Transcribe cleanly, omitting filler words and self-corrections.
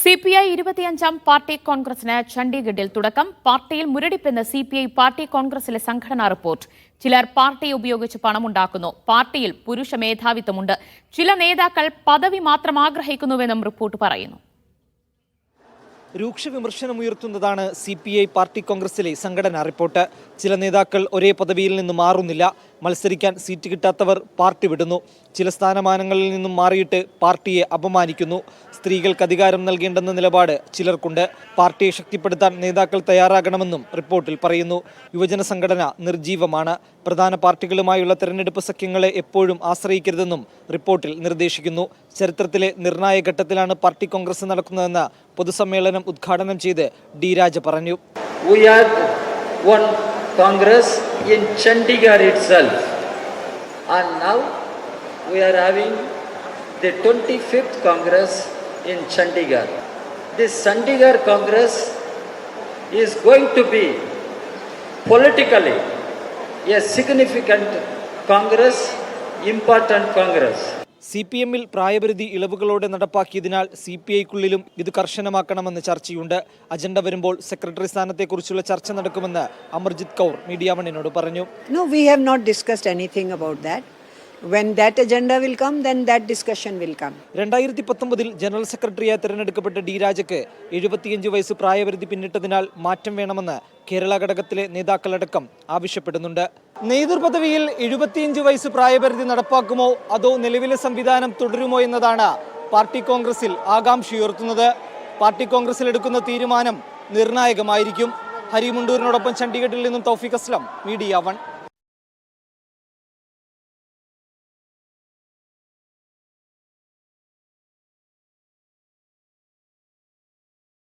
CPI 25-ാം party കോൺഗ്രസിന് ചണ്ഡീഗഡിൽ തുടക്കം. പാർട്ടിയിൽ മുരടിപ്പെന്ന് CPI പാർട്ടി കോൺഗ്രസിലെ സംഘടനാ റിപ്പോർട്ട്. ചിലർ പാർട്ടിയെ ഉപയോഗിച്ച് പണമുണ്ടാക്കുന്നു. പാർട്ടിയിൽ പുരുഷ മേധാവിത്വമുണ്ട്. ചില നേതാക്കൾ പദവി മാത്രം ആഗ്രഹിക്കുന്നുവെന്നും റിപ്പോർട്ട് പറയുന്നു. രൂക്ഷ വിമർശനമുയർത്തുന്നതാണ് CPI പാർട്ടി കോൺഗ്രസിലെ സംഘടനാ റിപ്പോർട്ട്. ചില നേതാക്കൾ ഒരേ പദവിയിൽ നിന്ന് മാറുന്നില്ല. മത്സരിക്കാൻ സീറ്റ് കിട്ടാത്തവർ പാർട്ടി വിടുന്നു. ചില സ്ഥാനമാനങ്ങളിൽ നിന്നും മാറിയിട്ട് പാർട്ടിയെ അപമാനിക്കുന്നു. സ്ത്രീകൾക്ക് അധികാരം നൽകേണ്ടെന്ന നിലപാട് ചിലർക്കുണ്ട്. പാർട്ടിയെ ശക്തിപ്പെടുത്താൻ നേതാക്കൾ തയ്യാറാകണമെന്നും റിപ്പോർട്ടിൽ പറയുന്നു. യുവജന സംഘടന നിർജീവമാണ്. പ്രധാന പാർട്ടികളുമായുള്ള തെരഞ്ഞെടുപ്പ് സഖ്യങ്ങളെ എപ്പോഴും ആശ്രയിക്കരുതെന്നും റിപ്പോർട്ടിൽ നിർദ്ദേശിക്കുന്നു. ചരിത്രത്തിലെ നിർണായക ഘട്ടത്തിലാണ് പാർട്ടി കോൺഗ്രസ് നടക്കുന്നതെന്ന് പൊതുസമ്മേളനം ഉദ്ഘാടനം ചെയ്ത് D. രാജ പറഞ്ഞു. We had one Congress in Chandigarh itself, and now we are having the 25th Congress in Chandigarh. This Chandigarh Congress is going to be politically a significant Congress, important Congress. CPM-ൽ പ്രായപരിധി ഇളവുകളോടെ നടപ്പാക്കിയതിനാൽ CPI-ക്കുള്ളിലും ഇത് കർശനമാക്കണമെന്ന് ചർച്ചയുണ്ട്. Agenda വരുമ്പോൾ secretary സ്ഥാനത്തെക്കുറിച്ചുള്ള ചർച്ച നടക്കുമെന്ന് Amarjeet Kaur media വണ്ണിനോട് പറഞ്ഞു. No, we have not discussed anything about that. When that agenda will come, then that discussion will come. 2019-ൽ general സെക്രട്ടറിയായി തെരഞ്ഞെടുക്കപ്പെട്ട D. രാജയ്ക്ക് 75 വയസ്സ് പ്രായപരിധി പിന്നിട്ടതിനാൽ മാറ്റം വേണമെന്ന് കേരള ഘടകത്തിലെ നേതാക്കളടക്കം ആവശ്യപ്പെടുന്നുണ്ട്. നേതൃപദവിയിൽ 75 വയസ്സ് പ്രായപരിധി നടപ്പാക്കുമോ അതോ നിലവിലെ സംവിധാനം തുടരുമോ എന്നതാണ് പാർട്ടി കോൺഗ്രസിൽ ആകാംക്ഷയുയർത്തുന്നത്. പാർട്ടി കോൺഗ്രസിൽ എടുക്കുന്ന തീരുമാനം നിർണായകമായിരിക്കും. ഹരി മുണ്ടൂരിനോടൊപ്പം ചണ്ഡീഗഡിൽ നിന്നും തൗഫീഖ് അസ്ലം, മീഡിയ 1.